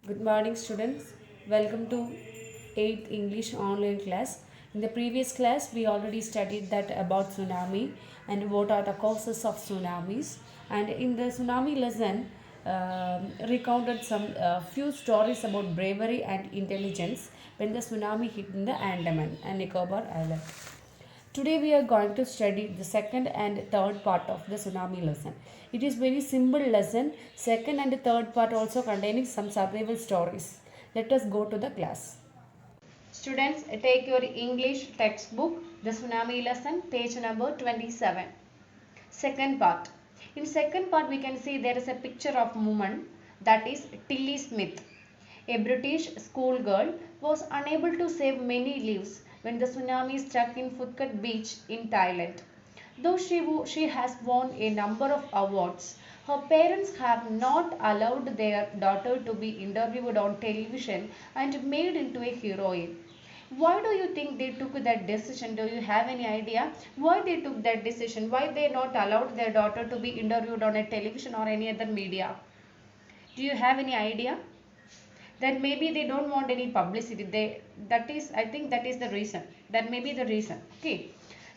Good morning, students. Welcome to 8th English online class. In the previous class, we already studied that about tsunami and what are the causes of tsunamis. And in the tsunami lesson, recounted some few stories about bravery and intelligence when the tsunami hit in the Andaman and Nicobar Island. Today we are going to study the second and third part of the tsunami lesson. It is very simple lesson. Second and third part also containing some survival stories. Let us go to the class. Students, take your English textbook, the tsunami lesson, page number 27. Second part. In second part we can see there is a picture of woman, that is Tilly Smith. A British schoolgirl was unable to save many lives when the tsunami struck in Phuket beach in Thailand. Though she has won a number of awards, her parents have not allowed their daughter to be interviewed on television and made into a heroine. Why do you think they took that decision? Do you have any idea why they took that decision? Why they not allowed their daughter to be interviewed on a television or any other media? Do you have any idea? That maybe they don't want any publicity. That is, I think that is the reason. That may be the reason. Okay.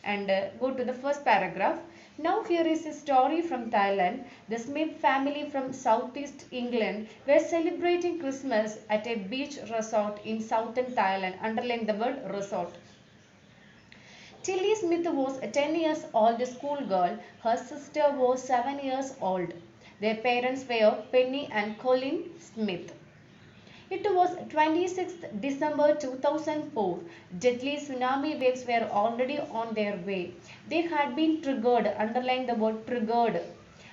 And go to the first paragraph. Now here is a story from Thailand. The Smith family from southeast England were celebrating Christmas at a beach resort in southern Thailand. Underline the word resort. Tilly Smith was a 10 years old schoolgirl. Her sister was 7 years old. Their parents were Penny and Colin Smith. It was 26th December 2004. Deadly tsunami waves were already on their way. They had been triggered, underline the word triggered,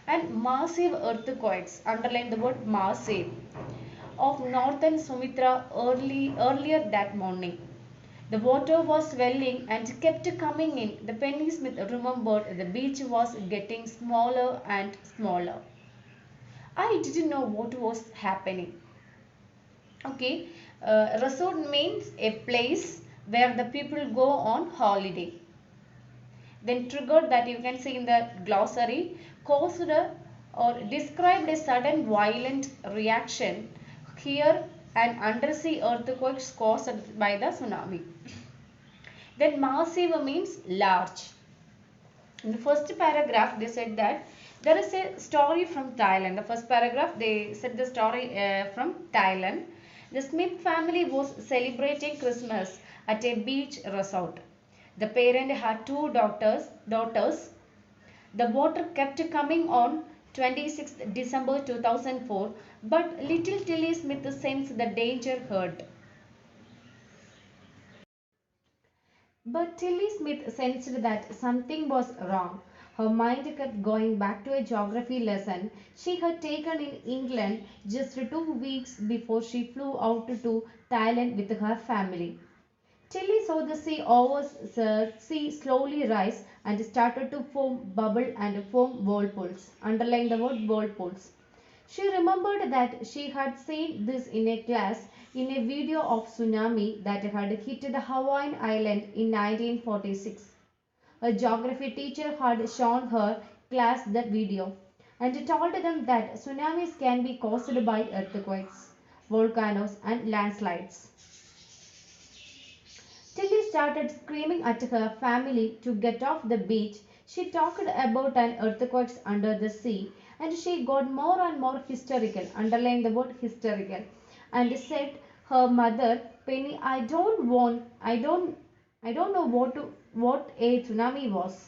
and massive earthquakes, underline the word massive, of northern Sumatra earlier that morning. The water was swelling and kept coming in. The Penny Smith remembered the beach was getting smaller and smaller. I didn't know what was happening. Okay, resort means a place where the people go on holiday. Then triggered, that you can see in the glossary, caused or described a sudden violent reaction. Here an undersea earthquake caused by the tsunami. Then massive means large. In the first paragraph, they said that there is a story from Thailand. The first paragraph, they said the story from Thailand. The Smith family was celebrating Christmas at a beach resort. The parent had two daughters. The water kept coming on 26th December 2004, but little Tilly Smith sensed the danger hurt. But Tilly Smith sensed that something was wrong. Her mind kept going back to a geography lesson she had taken in England just 2 weeks before she flew out to Thailand with her family. Tilly saw the sea slowly rise and started to form bubble and form whirlpools. Underline the word whirlpools. She remembered that she had seen this in a class in a video of tsunami that had hit the Hawaiian island in 1946. A geography teacher had shown her class the video and told them that tsunamis can be caused by earthquakes, volcanoes and landslides. Tilly started screaming at her family to get off the beach. She talked about an earthquake under the sea and she got more and more hysterical, underline the word hysterical, and said her mother, Penny, I don't know what a tsunami was.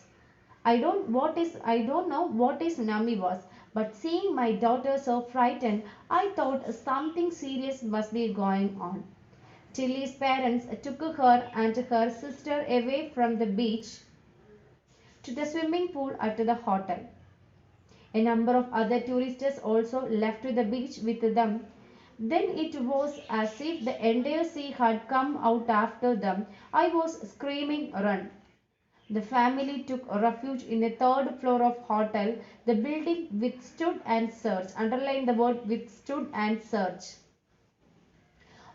I don't know what a tsunami was, but seeing my daughter so frightened, I thought something serious must be going on. Tilly's parents took her and her sister away from the beach to the swimming pool at the hotel. A number of other tourists also left the beach with them. Then it was as if the entire sea had come out after them. I was screaming, run. The family took refuge in a third floor of hotel. The building withstood and surged. Underline the word withstood and surged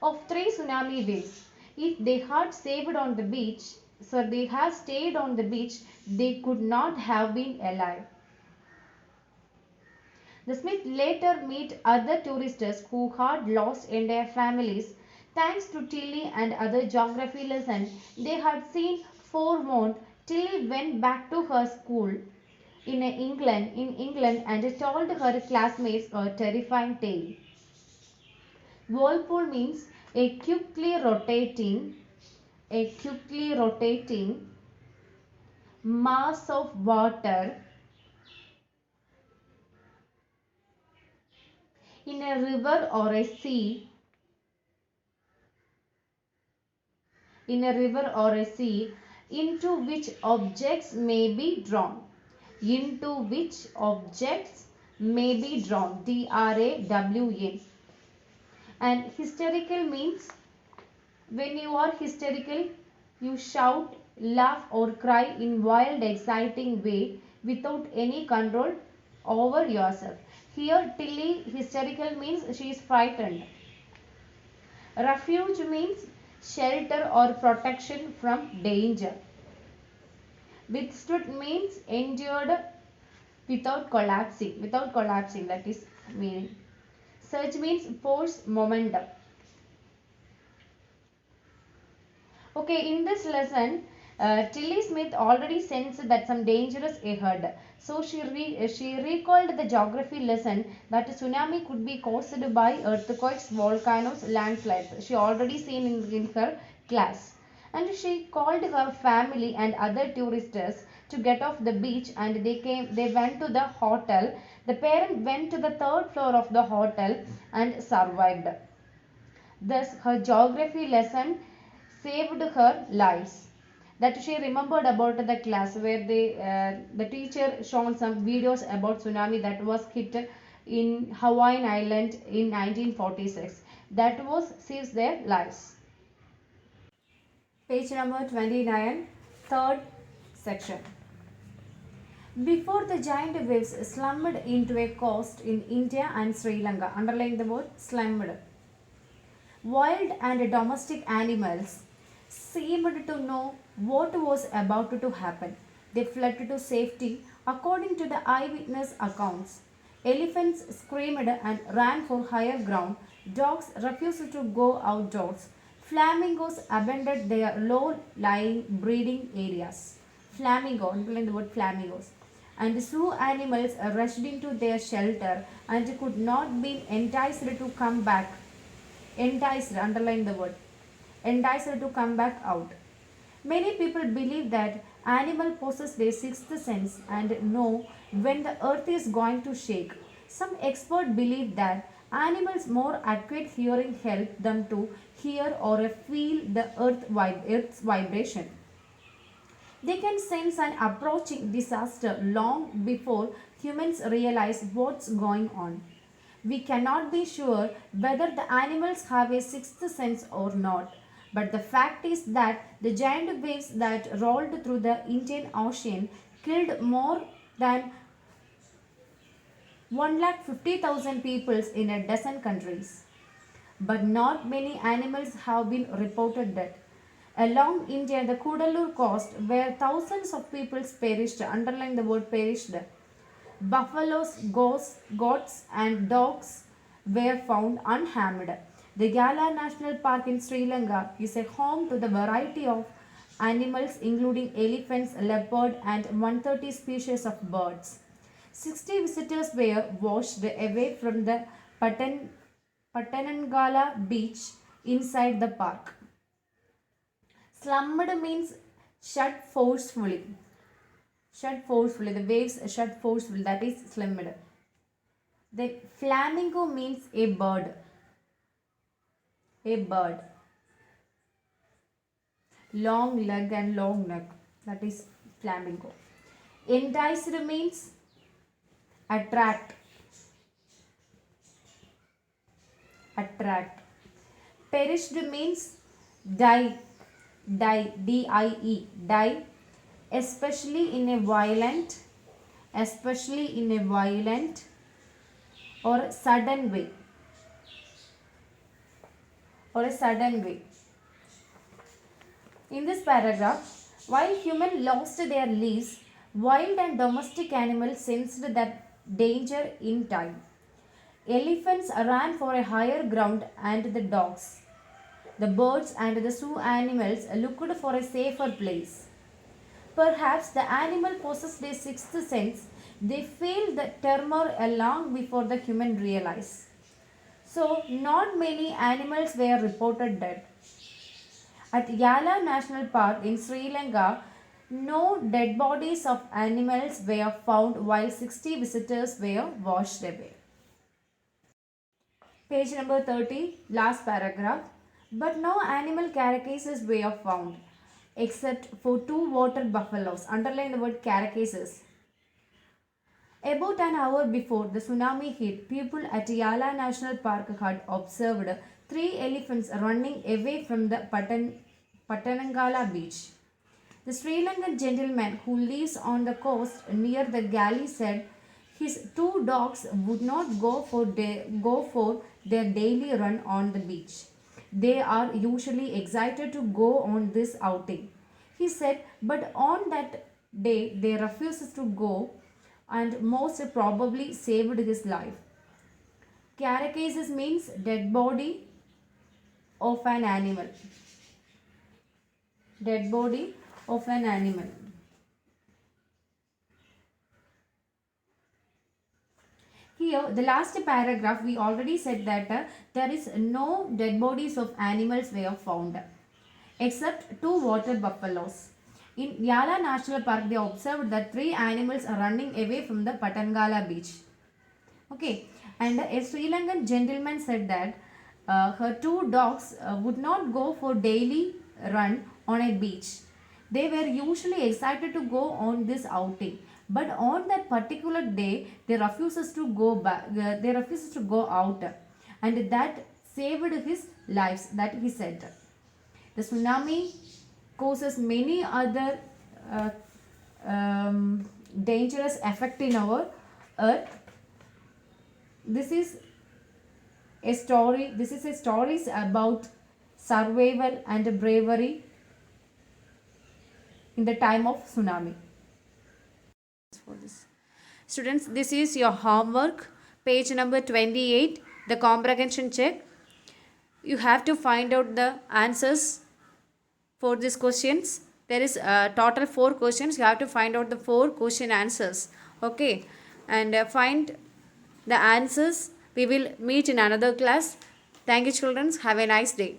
of three tsunami waves. If they had stayed on the beach, they had stayed on the beach, they could not have been alive. The Smith later meet other tourists who had lost entire families. Thanks to Tilly and other geography lessons they had seen forewarned, Tilly went back to her school in England and told her classmates a terrifying tale. Whirlpool means a quickly rotating mass of water in a river or a sea into which objects may be drawn into which objects may be drawn drawn. And hysterical means when you are hysterical you shout, laugh or cry in wild exciting way without any control over yourself. Here Tilly hysterical means she is frightened. Refuge means shelter or protection from danger. Withstood means endured without collapsing, that is meaning. Surge means force, momentum. Okay, in this lesson, Tilly Smith already sensed that some danger is ahead. So she recalled the geography lesson that a tsunami could be caused by earthquakes, volcanoes, landslides. She already seen in her class. And she called her family and other tourists to get off the beach and they went to the hotel. The parent went to the third floor of the hotel and survived. Thus, her geography lesson saved her lives. That she remembered about the class where the teacher shown some videos about tsunami that was hit in Hawaiian Island in 1946. That was saves their lives. Page number 29, third section. Before the giant waves slummed into a coast in India and Sri Lanka, underline the word slummed. Wild and domestic animals seemed to know what was about to happen. They fled to safety according to the eyewitness accounts. Elephants screamed and ran for higher ground. Dogs refused to go outdoors. Flamingos abandoned their low lying breeding areas. Flamingo, underline the word flamingos. And zoo animals rushed into their shelter and could not be enticed to come back. Enticed, underline the word. Enticed to come back out. Many people believe that animals possess their sixth sense and know when the earth is going to shake. Some experts believe that animals more accurate hearing help them to hear or feel the earth's vibration. They can sense an approaching disaster long before humans realize what's going on. We cannot be sure whether the animals have a sixth sense or not, but the fact is that the giant waves that rolled through the Indian Ocean killed more than 150,000 people in a dozen countries. But not many animals have been reported dead. Along India, the Kudalur coast, where thousands of people perished, underline the word perished, buffaloes, goats, and dogs were found unharmed. The Gala National Park in Sri Lanka is a home to the variety of animals including elephants, leopard, and 130 species of birds. 60 visitors were washed away from the Patanangala beach inside the park. Slummed means shut forcefully. Shut forcefully. The waves shut forcefully. That is slummed. The flamingo means a bird. A bird. Long leg and long neck. That is flamingo. Enticed means attract. Attract. Perished means die. Die. D-I-E. Die. Especially in a violent or sudden way. In this paragraph, while humans lost their lives, wild and domestic animals sensed that danger in time. Elephants ran for a higher ground, and the dogs, the birds, and the zoo animals looked for a safer place. Perhaps the animal possessed a sixth sense. They felt the tremor long before the human realized. So, not many animals were reported dead. At Yala National Park in Sri Lanka, no dead bodies of animals were found while 60 visitors were washed away. Page number 30, last paragraph. But no animal carcasses were found except for two water buffaloes. Underline the word carcasses. About an hour before the tsunami hit, people at Yala National Park had observed three elephants running away from the Patanangala beach. The Sri Lankan gentleman who lives on the coast near the galley said his two dogs would not go for their daily run on the beach. They are usually excited to go on this outing. He said, but on that day they refused to go and most probably saved his life. Carcasses means dead body of an animal. Dead body of an animal. Here, the last paragraph, we already said that there is no dead bodies of animals were found except two water buffaloes. In Yala National Park, they observed that three animals are running away from the Patangala beach. Okay, and a Sri Lankan gentleman said that her two dogs would not go for daily run on a beach. They were usually excited to go on this outing, but on that particular day, they refuses to go back. They refuses to go out, and that saved his lives. That he said. The tsunami causes many other uh, dangerous effect in our earth. This is a story. This is a stories about survival and bravery in the time of tsunami. For this, students, this is your homework, page number 28, the comprehension check. You have to find out the answers for these questions. There is total 4 questions. You have to find out the 4 question answers. Okay, and find the answers. We will meet in another class. Thank you, children. Have a nice day.